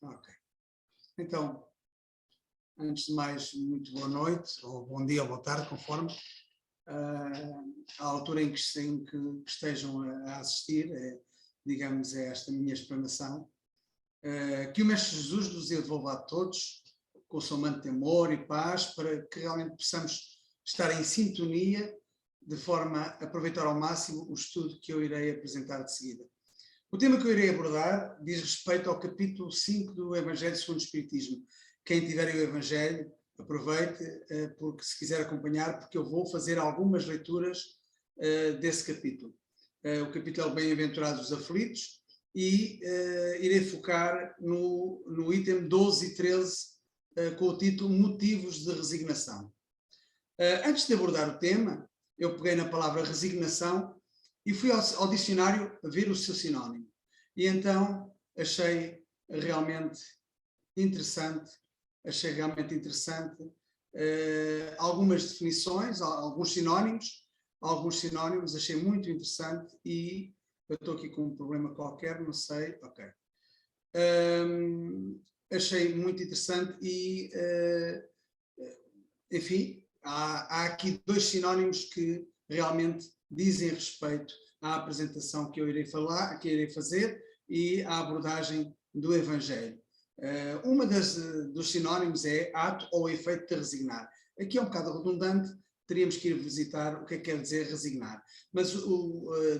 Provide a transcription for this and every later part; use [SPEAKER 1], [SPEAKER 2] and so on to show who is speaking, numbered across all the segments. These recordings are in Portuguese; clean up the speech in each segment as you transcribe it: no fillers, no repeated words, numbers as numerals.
[SPEAKER 1] Ok. Então, antes de mais, muito boa noite, ou bom dia, ou boa tarde, conforme a altura em que estejam a assistir, digamos, a esta minha explanação. Que o Mestre Jesus nos devolva a todos com o seu manto de amor e paz, para que realmente possamos estar em sintonia, de forma a aproveitar ao máximo o estudo que eu irei apresentar de seguida. O tema que eu irei abordar diz respeito ao capítulo 5 do Evangelho segundo o Espiritismo. Quem tiver o Evangelho, aproveite, porque se quiser acompanhar, porque eu vou fazer algumas leituras desse capítulo. O capítulo é o Bem-aventurados os aflitos, e irei focar no item 12 e 13, com o título Motivos de Resignação. Antes de abordar o tema, eu peguei na palavra resignação e fui ao dicionário a ver o seu sinónimo. E então achei realmente interessante algumas definições, alguns sinónimos, achei muito interessante, e eu estou aqui com um problema qualquer, não sei, ok. Achei muito interessante e, enfim, há aqui dois sinónimos que realmente dizem respeito à apresentação que eu irei fazer e à abordagem do Evangelho. Uma dos sinónimos é ato ou efeito de resignar. Aqui é um bocado redundante, teríamos que ir visitar o que é que quer dizer resignar. Mas,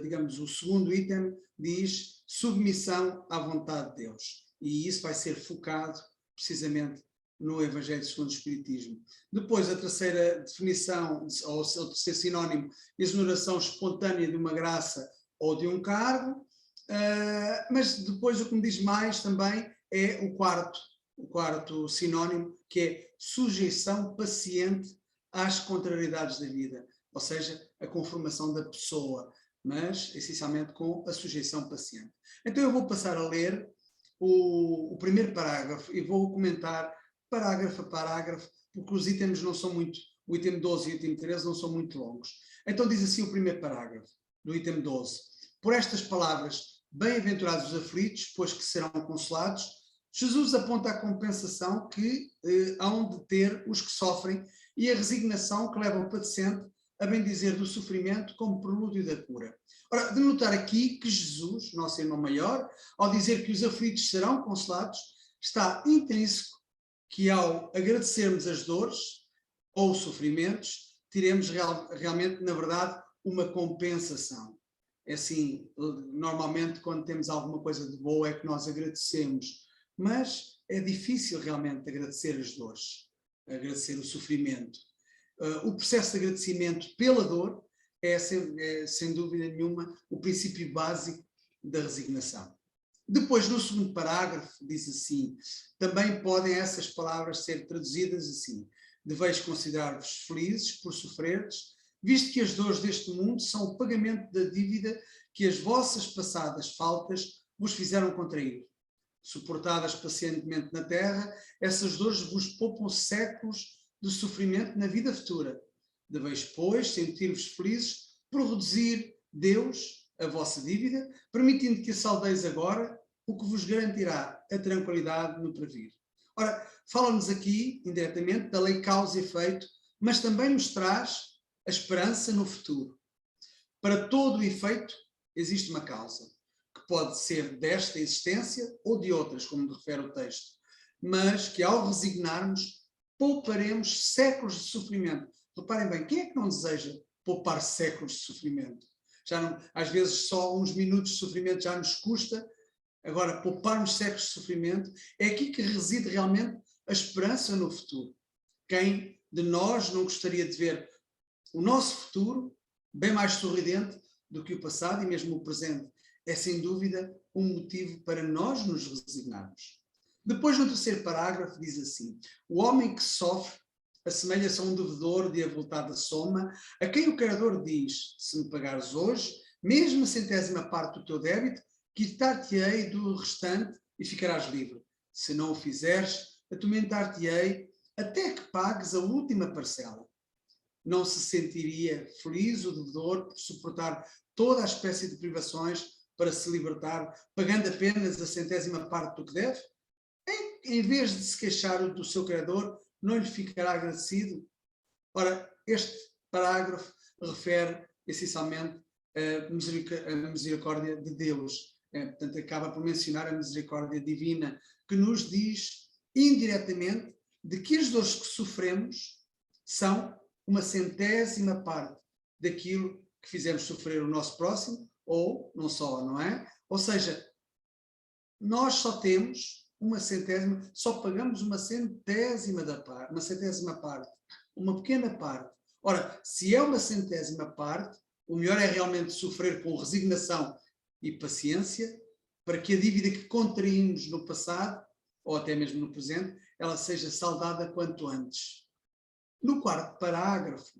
[SPEAKER 1] digamos, o segundo item diz submissão à vontade de Deus. E isso vai ser focado precisamente no Evangelho segundo o Espiritismo. Depois, a terceira definição, ou o terceiro sinónimo, exoneração espontânea de uma graça ou de um cargo. Mas depois o que me diz mais também é o quarto sinónimo, que é sujeição paciente às contrariedades da vida, ou seja, a conformação da pessoa, mas essencialmente com a sujeição paciente. Então eu vou passar a ler o primeiro parágrafo e vou comentar parágrafo a parágrafo, porque os itens não são muito, o item 12 e o item 13 não são muito longos. Então diz assim o primeiro parágrafo do item 12. Por estas palavras, bem-aventurados os aflitos, pois que serão consolados, Jesus aponta a compensação que hão de ter os que sofrem e a resignação que leva o padecente a bendizer do sofrimento como prelúdio da cura. Ora, de notar aqui que Jesus, nosso irmão maior, ao dizer que os aflitos serão consolados, está intrínseco que ao agradecermos as dores ou os sofrimentos, teremos realmente, na verdade, uma compensação. É assim, normalmente quando temos alguma coisa de boa é que nós agradecemos, mas é difícil realmente agradecer as dores, agradecer o sofrimento. O processo de agradecimento pela dor é sem dúvida nenhuma, o princípio básico da resignação. Depois, no segundo parágrafo, diz assim, também podem essas palavras ser traduzidas assim: deveis considerar-vos felizes por sofrerdes, visto que as dores deste mundo são o pagamento da dívida que as vossas passadas faltas vos fizeram contrair. Suportadas pacientemente na terra, essas dores vos poupam séculos de sofrimento na vida futura. Deveis, pois, sentir-vos felizes por reduzir Deus a vossa dívida, permitindo que a saldeis agora, o que vos garantirá a tranquilidade no previr. Ora, fala-nos aqui, indiretamente, da lei causa e efeito, mas também nos traz a esperança no futuro. Para todo o efeito, existe uma causa, que pode ser desta existência ou de outras, como refere o texto, mas que ao resignarmos, pouparemos séculos de sofrimento. Reparem bem, quem é que não deseja poupar séculos de sofrimento? Às vezes só uns minutos de sofrimento já nos custa. Agora, pouparmos séculos de sofrimento, é aqui que reside realmente a esperança no futuro. Quem de nós não gostaria de ver o nosso futuro bem mais sorridente do que o passado e mesmo o presente? É sem dúvida um motivo para nós nos resignarmos. Depois, no terceiro parágrafo, diz assim: o homem que sofre assemelha-se a um devedor de avultada soma, a quem o credor diz: se me pagares hoje, mesmo a centésima parte do teu débito, quitar-te-ei do restante e ficarás livre. Se não o fizeres, atormentar-te-ei até que pagues a última parcela. Não se sentiria feliz o devedor por suportar toda a espécie de privações para se libertar, pagando apenas a centésima parte do que deve? Em vez de se queixar do seu Criador, não lhe ficará agradecido? Ora, este parágrafo refere essencialmente a misericórdia de Deus. Portanto, acaba por mencionar a misericórdia divina, que nos diz indiretamente de que as dores que sofremos são uma centésima parte daquilo que fizemos sofrer o nosso próximo, ou não só, não é? Ou seja, nós só temos uma centésima, só pagamos uma centésima parte, uma pequena parte. Ora, se é uma centésima parte, o melhor é realmente sofrer com resignação e paciência, para que a dívida que contraímos no passado, ou até mesmo no presente, ela seja saldada quanto antes. No quarto parágrafo,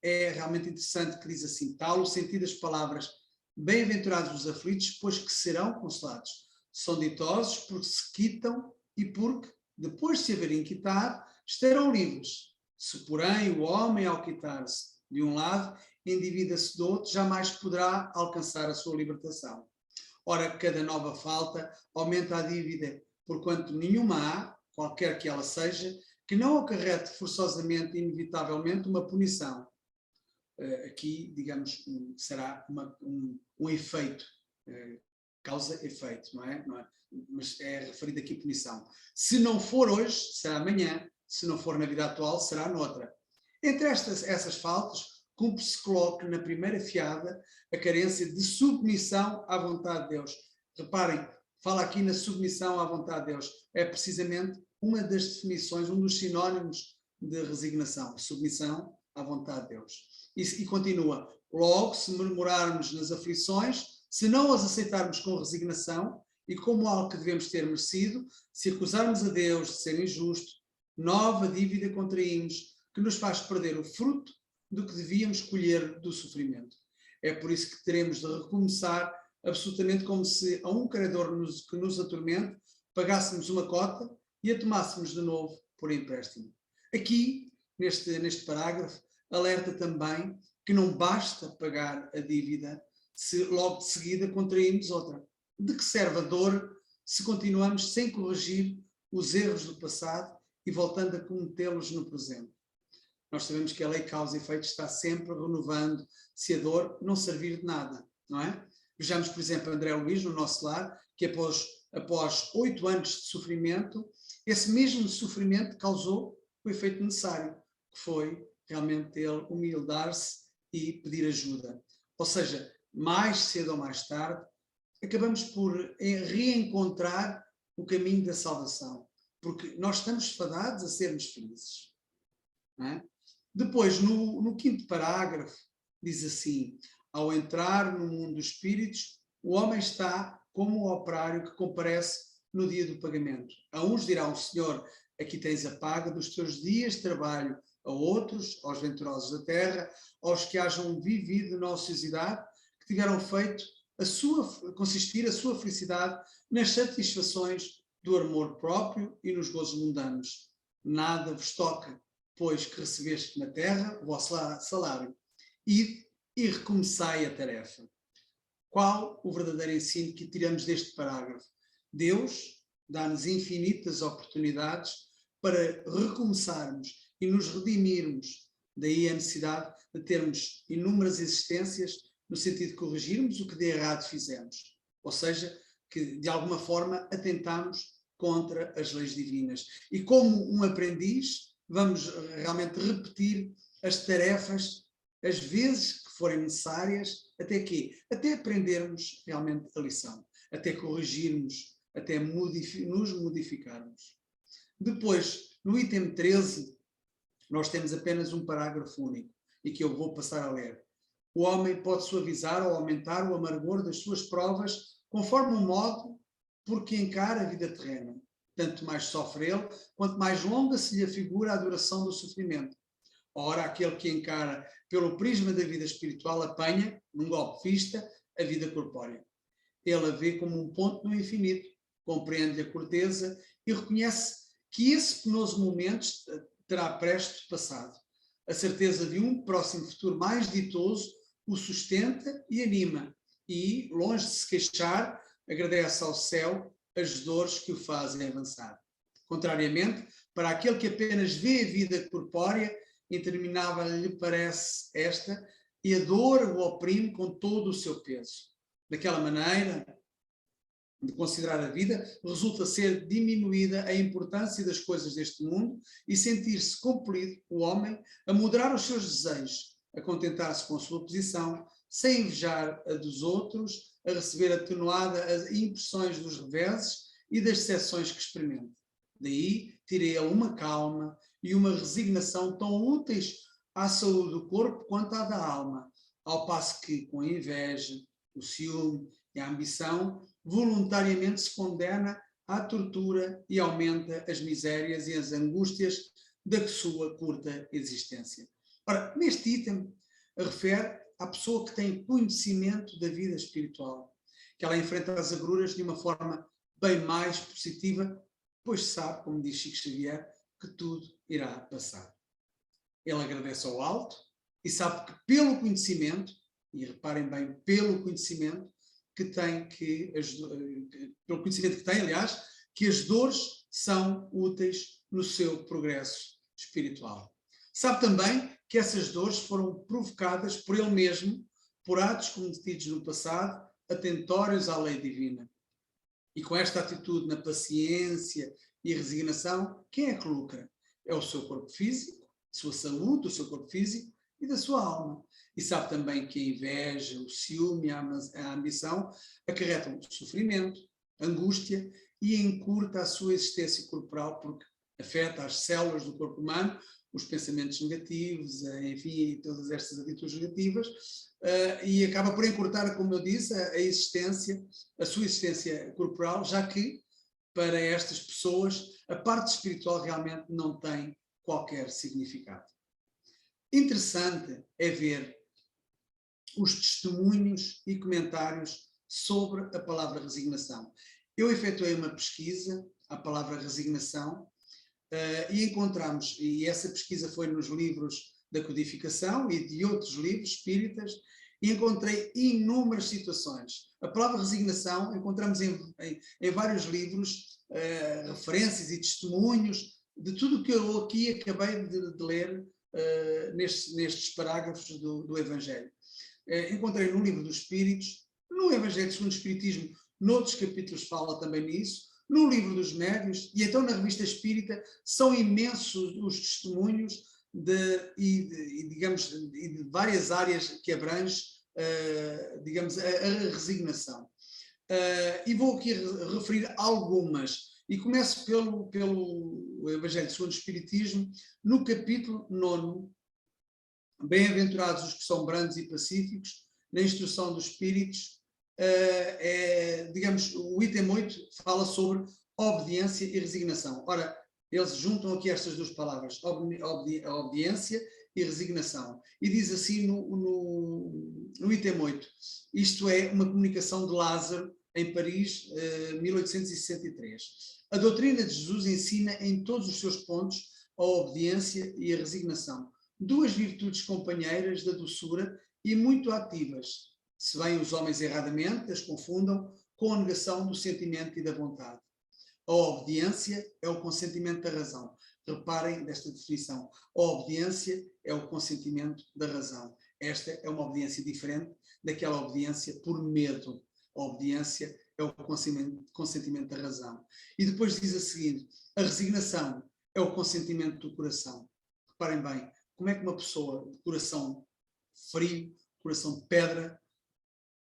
[SPEAKER 1] é realmente interessante que diz assim: tal o sentido das palavras, bem-aventurados os aflitos, pois que serão consolados. São ditosos porque se quitam e porque, depois de se haverem quitado, estarão livres. Se, porém, o homem, ao quitar-se de um lado, endivida-se do outro, jamais poderá alcançar a sua libertação. Ora, cada nova falta aumenta a dívida, porquanto nenhuma há, qualquer que ela seja, que não acarrete forçosamente e inevitavelmente uma punição. Aqui, digamos, será um efeito, causa-efeito, não é? Mas é referido aqui punição. Se não for hoje, será amanhã. Se não for na vida atual, será noutra. Entre essas faltas, cumpre se coloque na primeira fiada a carência de submissão à vontade de Deus. Reparem, fala aqui na submissão à vontade de Deus. É precisamente uma das definições, um dos sinónimos de resignação, submissão à vontade de Deus. E continua: logo, se murmurarmos nas aflições, se não as aceitarmos com resignação e como algo que devemos ter merecido, se acusarmos a Deus de ser injusto, nova dívida contraímos, que nos faz perder o fruto do que devíamos colher do sofrimento. É por isso que teremos de recomeçar absolutamente como se a um credor que nos atormente pagássemos uma cota e a tomássemos de novo por empréstimo. Aqui, neste parágrafo, alerta também que não basta pagar a dívida se logo de seguida contraímos outra. De que serve a dor se continuamos sem corrigir os erros do passado e voltando a cometê-los no presente? Nós sabemos que a lei causa e efeito está sempre renovando se a dor não servir de nada, não é? Vejamos, por exemplo, André Luís, no nosso lar, que após 8 anos de sofrimento, esse mesmo sofrimento causou o efeito necessário, que foi realmente ele humildar-se e pedir ajuda. Ou seja, mais cedo ou mais tarde, acabamos por reencontrar o caminho da salvação, porque nós estamos fadados a sermos felizes. Não é? Depois, no quinto parágrafo, diz assim: ao entrar no mundo dos espíritos, o homem está como o operário que comparece no dia do pagamento. A uns dirá o Senhor: aqui tens a paga dos teus dias de trabalho. A outros, aos venturosos da terra, aos que hajam vivido na ociosidade, que tiveram feito consistir a sua felicidade nas satisfações do amor próprio e nos gozos mundanos. Nada vos toca, pois que recebeste na terra o vosso salário. Ide e recomeçai a tarefa. Qual o verdadeiro ensino que tiramos deste parágrafo? Deus dá-nos infinitas oportunidades para recomeçarmos e nos redimirmos. Daí a necessidade de termos inúmeras existências no sentido de corrigirmos o que de errado fizemos. Ou seja, que de alguma forma atentamos contra as leis divinas. E como um aprendiz, vamos realmente repetir as tarefas as vezes que forem necessárias, até quê? Até aprendermos realmente a lição, até corrigirmos, até nos modificarmos. Depois, no item 13, nós temos apenas um parágrafo único, e que eu vou passar a ler. O homem pode suavizar ou aumentar o amargor das suas provas conforme o modo por que encara a vida terrena. Tanto mais sofre ele, quanto mais longa se lhe afigura a duração do sofrimento. Ora, aquele que encara pelo prisma da vida espiritual apanha, num golpe de vista, a vida corpórea. Ele a vê como um ponto no infinito, compreende a corteza e reconhece que esse penoso momento terá presto passado. A certeza de um próximo futuro mais ditoso o sustenta e anima e, longe de se queixar, agradece ao céu as dores que o fazem avançar. Contrariamente, para aquele que apenas vê a vida corpórea, interminável lhe parece esta, e a dor o oprime com todo o seu peso. Daquela maneira de considerar a vida, resulta ser diminuída a importância das coisas deste mundo e sentir-se compelido, o homem, a moderar os seus desejos, a contentar-se com a sua posição, sem invejar a dos outros, a receber atenuada as impressões dos reveses e das decepções que experimenta. Daí tirei ele uma calma e uma resignação tão úteis à saúde do corpo quanto à da alma, ao passo que, com a inveja, o ciúme e a ambição, voluntariamente se condena à tortura e aumenta as misérias e as angústias da sua curta existência. Ora, neste item refere à pessoa que tem conhecimento da vida espiritual, que ela enfrenta as agruras de uma forma bem mais positiva, pois sabe, como diz Chico Xavier, que tudo irá passar. Ele agradece ao alto e sabe que pelo conhecimento, e reparem bem, pelo conhecimento que tem, pelo conhecimento que tem, aliás, que as dores são úteis no seu progresso espiritual. Sabe também que essas dores foram provocadas por ele mesmo, por atos cometidos no passado, atentórios à lei divina. E com esta atitude na paciência e resignação, quem é que lucra? É o seu corpo físico, a sua saúde, o seu corpo físico e da sua alma. E sabe também que a inveja, o ciúme e a ambição acarretam sofrimento, angústia e encurta a sua existência corporal, porque afeta as células do corpo humano, os pensamentos negativos, enfim, todas estas atitudes negativas, e acaba por encurtar, como eu disse, a sua existência corporal, já que, para estas pessoas, a parte espiritual realmente não tem qualquer significado. Interessante é ver os testemunhos e comentários sobre a palavra resignação. Eu efetuei uma pesquisa, a palavra resignação, e encontramos, e essa pesquisa foi nos livros da codificação e de outros livros espíritas, e encontrei inúmeras situações. A palavra resignação encontramos em vários livros, referências e testemunhos de tudo o que eu aqui acabei de ler nestes parágrafos do Evangelho. Encontrei no livro dos Espíritos, no Evangelho segundo o Espiritismo, noutros capítulos fala também nisso, no livro dos Médiuns, e então na Revista Espírita são imensos os testemunhos de várias áreas que abrange, digamos, a resignação. E vou aqui referir algumas, e começo pelo Evangelho segundo o Espiritismo, no capítulo 9, bem-aventurados os que são brandos e pacíficos, na instrução dos Espíritos, digamos, o item 8 fala sobre obediência e resignação. Ora, eles juntam aqui estas duas palavras, obediência e resignação. E diz assim no item 8, isto é uma comunicação de Lázaro em Paris, 1863. A doutrina de Jesus ensina em todos os seus pontos a obediência e a resignação, duas virtudes companheiras da doçura e muito ativas, se bem os homens erradamente as confundam com a negação do sentimento e da vontade. A obediência é o consentimento da razão. Reparem desta definição. A obediência é o consentimento da razão. Esta é uma obediência diferente daquela obediência por medo. A obediência é o consentimento da razão. E depois diz a seguir, a resignação é o consentimento do coração. Reparem bem, como é que uma pessoa de coração frio, coração de pedra,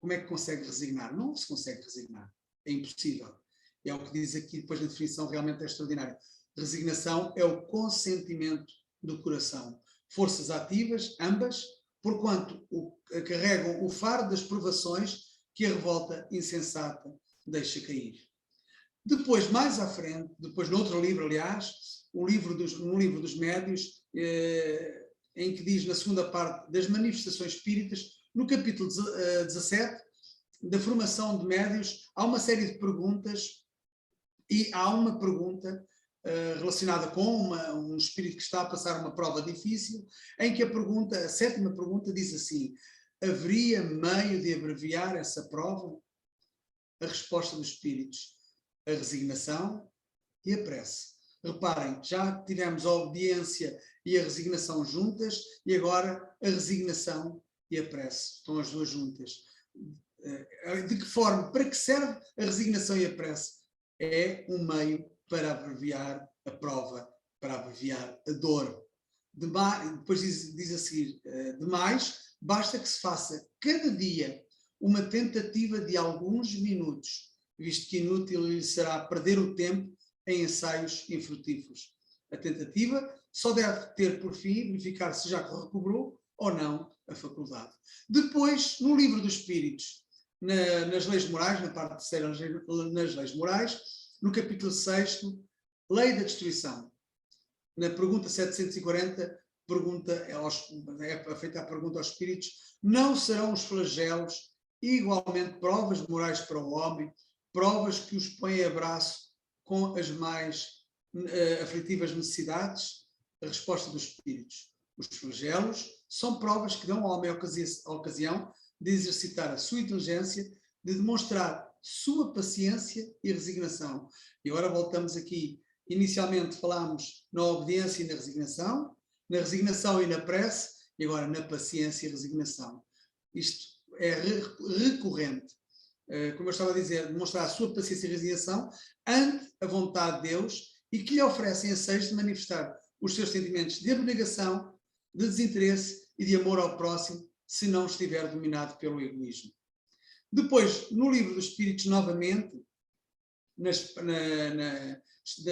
[SPEAKER 1] como é que consegue resignar? Não se consegue resignar. É impossível. É o que diz aqui, depois na definição, realmente é extraordinária. Resignação é o consentimento do coração. Forças ativas, ambas, porquanto carregam o fardo das provações que a revolta insensata deixa cair. Depois, mais à frente, depois noutro livro, aliás, no livro dos Médiuns, em que diz na segunda parte das manifestações espíritas, no capítulo 17, da formação de médiuns, há uma série de perguntas e há uma pergunta relacionada com um espírito que está a passar uma prova difícil, em que a sétima pergunta diz assim, haveria meio de abreviar essa prova? A resposta dos espíritos, a resignação e a prece. Reparem, já tivemos a obediência e a resignação juntas, e agora a resignação e a prece. Estão as duas juntas. De que forma? Para que serve a resignação e a prece? É um meio para abreviar a prova, para abreviar a dor. Depois diz a seguir, demais, basta que se faça cada dia uma tentativa de alguns minutos, visto que inútil lhe será perder o tempo em ensaios infrutíferos. A tentativa só deve ter por fim verificar se já recobrou ou não a faculdade. Depois, no livro dos Espíritos, nas leis morais, na parte terceira, nas leis morais, no capítulo 6, Lei da Destruição. Na pergunta 740, é feita a pergunta aos Espíritos: não serão os flagelos igualmente provas morais para o homem, provas que os põem a braço com as mais aflitivas necessidades? A resposta dos Espíritos: os flagelos são provas que dão ao homem a ocasião de exercitar a sua inteligência, de demonstrar sua paciência e resignação. E agora voltamos aqui. Inicialmente falámos na obediência e na resignação e na prece, e agora na paciência e resignação. Isto é recorrente. Como eu estava a dizer, demonstrar a sua paciência e resignação ante a vontade de Deus, e que lhe oferecem enseios de manifestar os seus sentimentos de abnegação, de desinteresse e de amor ao próximo, se não estiver dominado pelo egoísmo. Depois, no livro dos Espíritos, novamente, das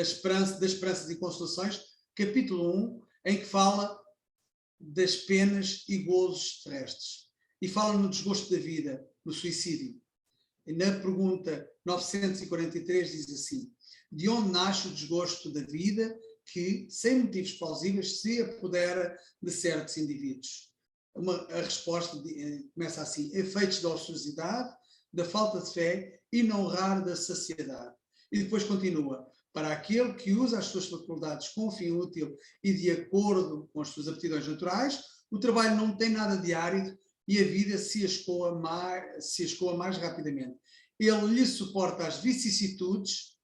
[SPEAKER 1] esperanças e consolações, capítulo 1, em que fala das penas e gozos terrestres. E fala no desgosto da vida, no suicídio. E na pergunta 943 diz assim: de onde nasce o desgosto da vida que, sem motivos plausíveis, se apodera de certos indivíduos? A resposta começa assim: efeitos da ociosidade, da falta de fé e não raro da saciedade. E depois continua: para aquele que usa as suas faculdades com fim útil e de acordo com as suas aptidões naturais, o trabalho não tem nada de árido e a vida se escoa mais rapidamente. Ele lhe suporta as vicissitudes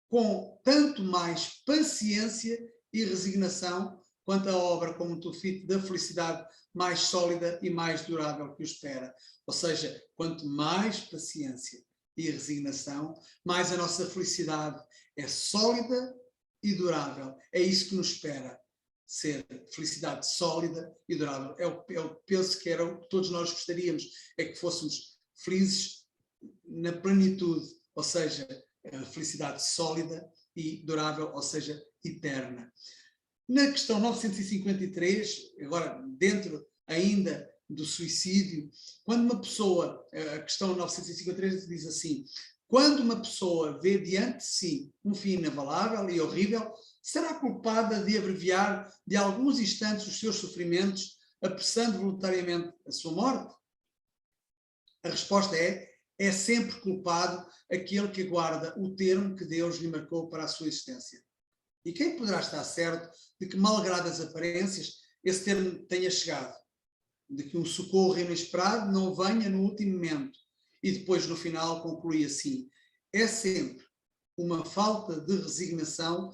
[SPEAKER 1] com tanto mais paciência e resignação, quanto a obra como um tufite da felicidade mais sólida e mais durável que o espera. Ou seja, quanto mais paciência e resignação, mais a nossa felicidade é sólida e durável. É isso que nos espera, ser felicidade sólida e durável. Eu penso que era o que todos nós gostaríamos, é que fôssemos felizes na plenitude, ou seja, a felicidade sólida e durável, ou seja, eterna. Na questão 953, agora dentro ainda do suicídio, quando uma pessoa, a questão 953 diz assim: quando uma pessoa vê diante de si um fim inavalável e horrível, será culpada de abreviar de alguns instantes os seus sofrimentos, apressando voluntariamente a sua morte? A resposta é sempre culpado aquele que aguarda o termo que Deus lhe marcou para a sua existência. E quem poderá estar certo de que, malgrado as aparências, esse termo tenha chegado? De que um socorro inesperado não venha no último momento? E depois, no final, conclui assim: é sempre uma falta de resignação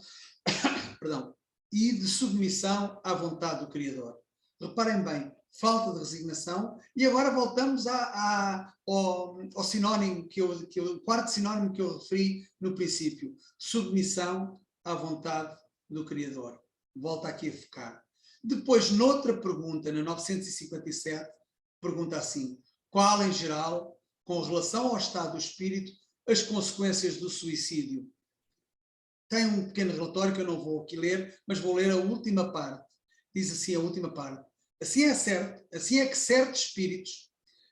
[SPEAKER 1] e de submissão à vontade do Criador. Reparem bem, falta de resignação, e agora voltamos ao sinónimo o quarto sinónimo que eu referi no princípio: submissão à vontade do Criador. Volta aqui a focar. Depois, noutra pergunta, na 957, pergunta assim: qual, em geral, com relação ao estado do espírito, as consequências do suicídio? Tem um pequeno relatório que eu não vou aqui ler, mas vou ler a última parte. Diz assim a última parte: assim é que certos espíritos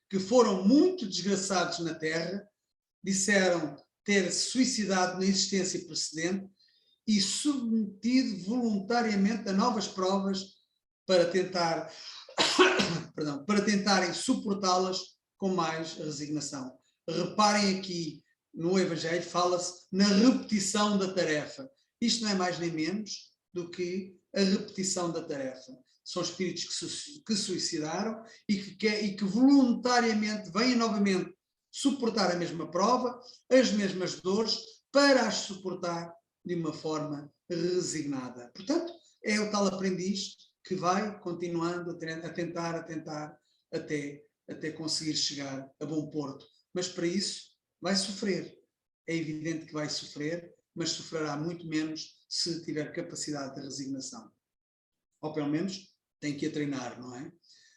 [SPEAKER 1] que foram muito desgraçados na Terra disseram ter se suicidado na existência precedente e submetido voluntariamente a novas provas para tentarem suportá-las com mais resignação. Reparem aqui, no Evangelho fala-se na repetição da tarefa. Isto não é mais nem menos do que a repetição da tarefa. São espíritos que suicidaram e que voluntariamente vêm novamente suportar a mesma prova, as mesmas dores, para as suportar de uma forma resignada. Portanto, é o tal aprendiz que vai continuando a tentar, até conseguir chegar a bom porto. Mas para isso vai sofrer. É evidente que vai sofrer, mas sofrerá muito menos se tiver capacidade de resignação. Ou pelo menos tem que a treinar, não é?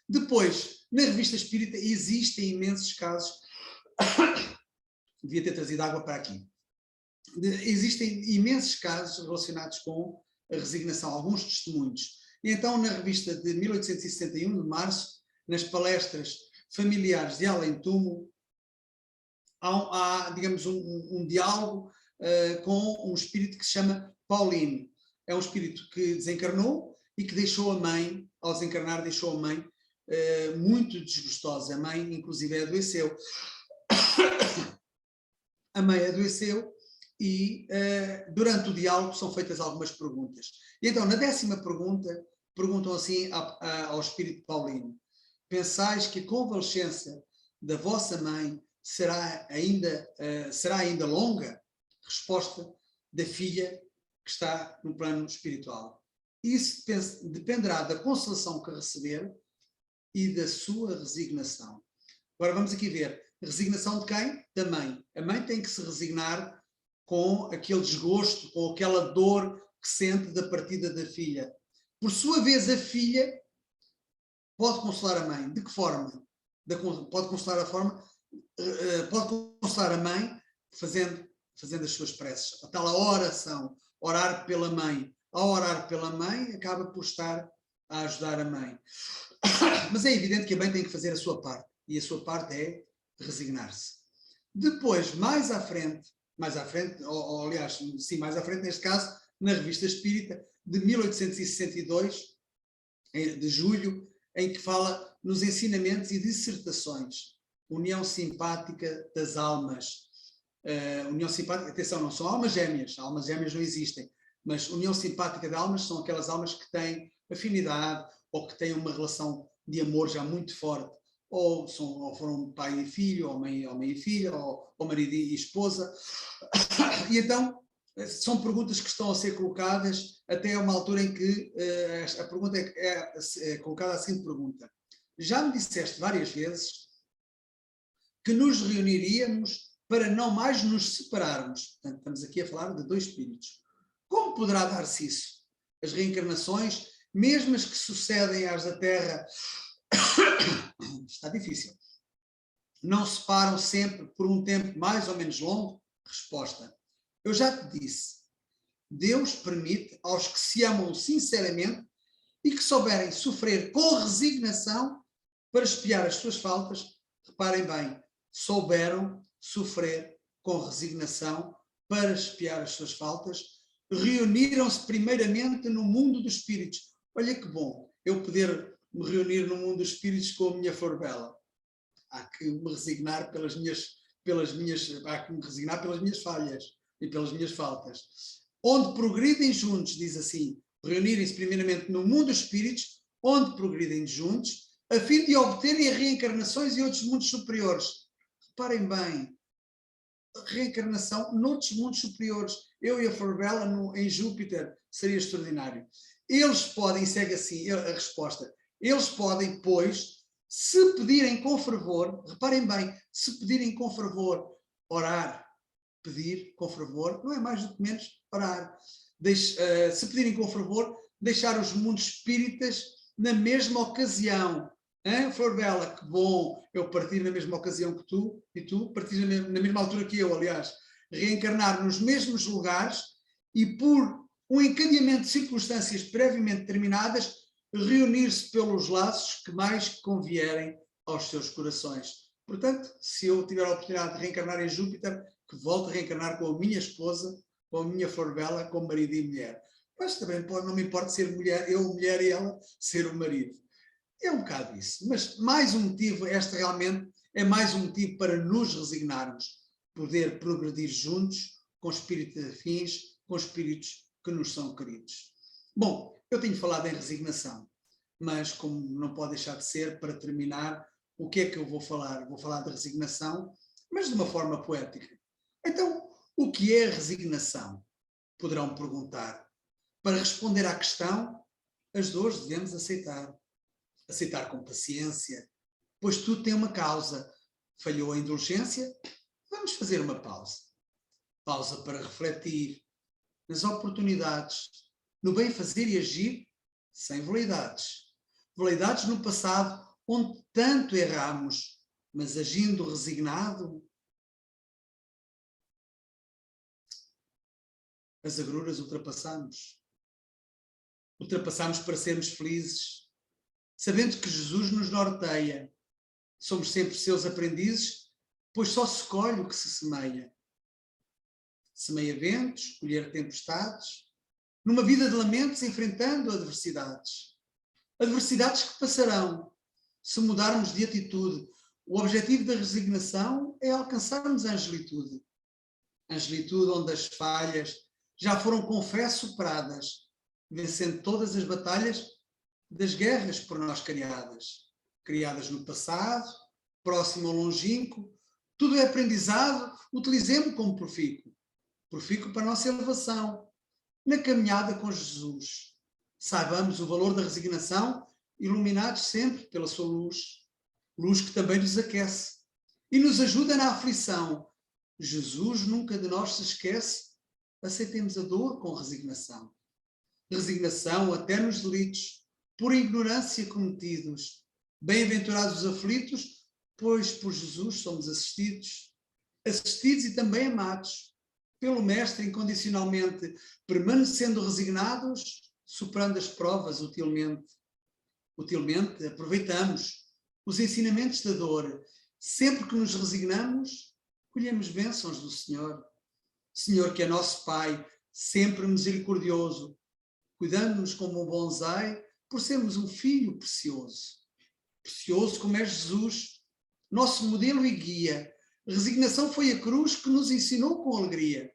[SPEAKER 1] Depois, na revista espírita existem imensos casos. Devia ter trazido água para aqui. Existem imensos casos relacionados com a resignação, alguns testemunhos. E então, na revista de 1861, de março, nas palestras familiares de Além Túmulo, há digamos, um diálogo com um espírito que se chama Pauline. É um espírito que desencarnou e que deixou a mãe, ao desencarnar, deixou a mãe muito desgostosa. A mãe, inclusive, adoeceu. A mãe adoeceu e durante o diálogo são feitas algumas perguntas. E então, na 10ª pergunta, perguntam assim ao espírito paulino: pensais que a convalescença da vossa mãe será ainda longa? Resposta da filha que está no plano espiritual: isso dependerá da consolação que receber e da sua resignação. Agora vamos aqui ver. Resignação de quem? Da mãe. A mãe tem que se resignar com aquele desgosto, com aquela dor que sente da partida da filha. Por sua vez, a filha pode consolar a mãe. De que forma? Pode consolar a mãe fazendo as suas preces. A tal oração, orar pela mãe. Ao orar pela mãe, acaba por estar a ajudar a mãe. Mas é evidente que a mãe tem que fazer a sua parte. E a sua parte é resignar-se. Depois, mais à frente, ou aliás, sim, mais à frente neste caso, na Revista Espírita, de 1862, de julho, em que fala nos ensinamentos e dissertações. União simpática das almas. União simpática, atenção, não são almas gêmeas não existem, mas união simpática de almas são aquelas almas que têm afinidade ou que têm uma relação de amor já muito forte. Ou foram pai e filho, ou mãe e filha, ou marido e esposa. E então, são perguntas que estão a ser colocadas até uma altura em que a pergunta é colocada a seguinte pergunta: já me disseste várias vezes que nos reuniríamos para não mais nos separarmos. Portanto, estamos aqui a falar de dois espíritos. Como poderá dar-se isso? As reencarnações, mesmo as que sucedem às da Terra, está difícil, não se param sempre por um tempo mais ou menos longo? Resposta: eu já te disse, Deus permite aos que se amam sinceramente e que souberem sofrer com resignação para expiar as suas faltas. Reparem bem, souberam sofrer com resignação para expiar as suas faltas, reuniram-se primeiramente no mundo dos espíritos. Olha que bom eu poder me reunir no mundo dos espíritos com a minha flor bela. Há que me resignar pelas minhas falhas e pelas minhas faltas. Onde progridem juntos, diz assim, reunirem-se primeiramente no mundo dos espíritos, onde progridem juntos, a fim de obterem reencarnações em outros mundos superiores. Reparem bem, reencarnação noutros mundos superiores. Eu e a flor bela em Júpiter seria extraordinário. Eles podem, segue assim a resposta, eles podem, pois, se pedirem com fervor, reparem bem, se pedirem com fervor, orar, pedir com fervor, não é mais do que menos orar. Se pedirem com fervor, deixar os mundos espíritas na mesma ocasião. Hein, flor bela, que bom eu partir na mesma ocasião que tu, e tu partir na mesma altura que eu, aliás, reencarnar nos mesmos lugares e por um encadeamento de circunstâncias previamente determinadas, reunir-se pelos laços que mais convierem aos seus corações. Portanto, se eu tiver a oportunidade de reencarnar em Júpiter, que volte a reencarnar com a minha esposa, com a minha flor bela, com marido e mulher. Mas também não me importa ser mulher, eu mulher e ela ser o marido. É um bocado isso. Mas mais um motivo, este realmente é mais um motivo para nos resignarmos, poder progredir juntos, com espíritos afins, com espíritos que nos são queridos. Bom, eu tenho falado em resignação, mas como não pode deixar de ser, para terminar, o que é que eu vou falar? Vou falar de resignação, mas de uma forma poética. Então, o que é resignação? Poderão perguntar. Para responder à questão, as dores devemos aceitar. Aceitar com paciência, pois tudo tem uma causa. Falhou a indulgência? Vamos fazer uma pausa. Pausa para refletir nas oportunidades, no bem fazer e agir sem veleidades. Veleidades no passado, onde tanto erramos, mas agindo resignado, as agruras ultrapassamos. Ultrapassamos para sermos felizes, sabendo que Jesus nos norteia. Somos sempre seus aprendizes, pois só se colhe o que se semeia. Semeia ventos, colher tempestades, numa vida de lamentos enfrentando adversidades. Adversidades que passarão, se mudarmos de atitude. O objetivo da resignação é alcançarmos a angelitude. Angelitude onde as falhas já foram com fé superadas, vencendo todas as batalhas das guerras por nós criadas no passado, próximo ou longínquo. Tudo é aprendizado, utilizemos como profícuo para a nossa elevação, na caminhada com Jesus. Saibamos o valor da resignação, iluminados sempre pela sua luz, luz que também nos aquece e nos ajuda na aflição. Jesus nunca de nós se esquece, aceitemos a dor com resignação. Resignação até nos delitos, por ignorância cometidos. Bem-aventurados os aflitos, pois por Jesus somos assistidos e também amados pelo Mestre incondicionalmente, permanecendo resignados, superando as provas utilmente. Utilmente aproveitamos os ensinamentos da dor. Sempre que nos resignamos, colhemos bênçãos do Senhor. Senhor que é nosso Pai, sempre misericordioso, cuidando-nos como um bonsai, por sermos um filho precioso. Precioso como é Jesus, nosso modelo e guia. A resignação foi a cruz que nos ensinou com alegria.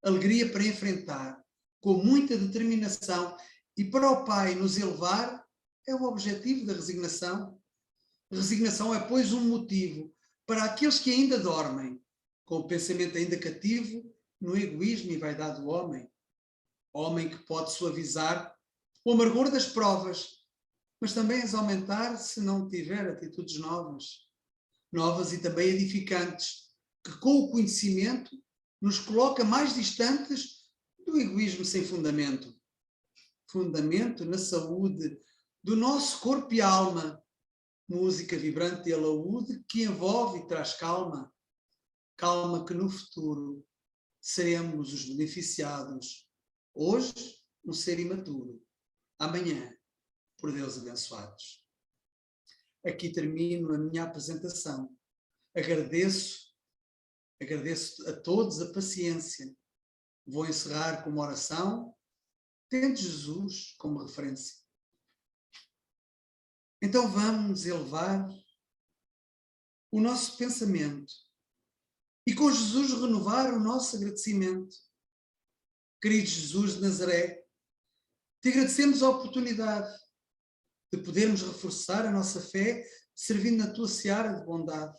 [SPEAKER 1] Alegria para enfrentar, com muita determinação, e para o Pai nos elevar, é o objetivo da resignação. A resignação é, pois, um motivo para aqueles que ainda dormem, com o pensamento ainda cativo no egoísmo e vaidade do homem. Homem que pode suavizar o amargor das provas, mas também as aumentar se não tiver atitudes novas. Novas e também edificantes, que com o conhecimento nos coloca mais distantes do egoísmo sem fundamento. Fundamento na saúde do nosso corpo e alma. Música vibrante e alaúde que envolve e traz calma. Calma que no futuro seremos os beneficiados. Hoje, um ser imaturo. Amanhã, por Deus abençoados. Aqui termino a minha apresentação. Agradeço a todos a paciência. Vou encerrar com uma oração, tendo Jesus como referência. Então vamos elevar o nosso pensamento e com Jesus renovar o nosso agradecimento. Querido Jesus de Nazaré, te agradecemos a oportunidade de podermos reforçar a nossa fé servindo na tua seara de bondade.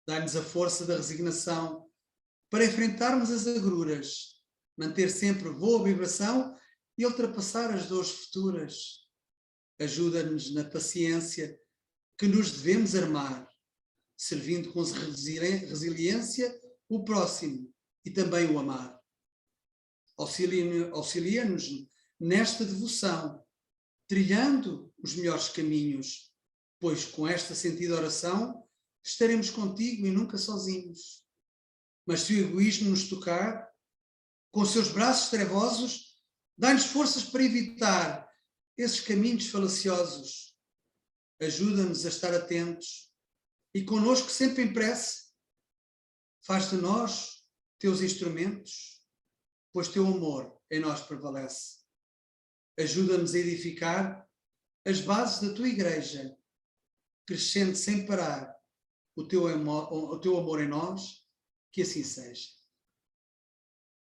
[SPEAKER 1] Dá-nos a força da resignação para enfrentarmos as agruras, manter sempre boa vibração e ultrapassar as dores futuras. Ajuda-nos na paciência que nos devemos armar, servindo com resiliência o próximo e também o amar. Auxilia-nos nesta devoção, trilhando os melhores caminhos, pois com esta sentida oração estaremos contigo e nunca sozinhos. Mas se o egoísmo nos tocar, com seus braços trevosos, dá-nos forças para evitar esses caminhos falaciosos. Ajuda-nos a estar atentos e connosco sempre em prece. Faz de nós teus instrumentos, pois teu amor em nós prevalece. Ajuda-nos a edificar as bases da tua igreja, crescendo sem parar o teu amor em nós, que assim seja.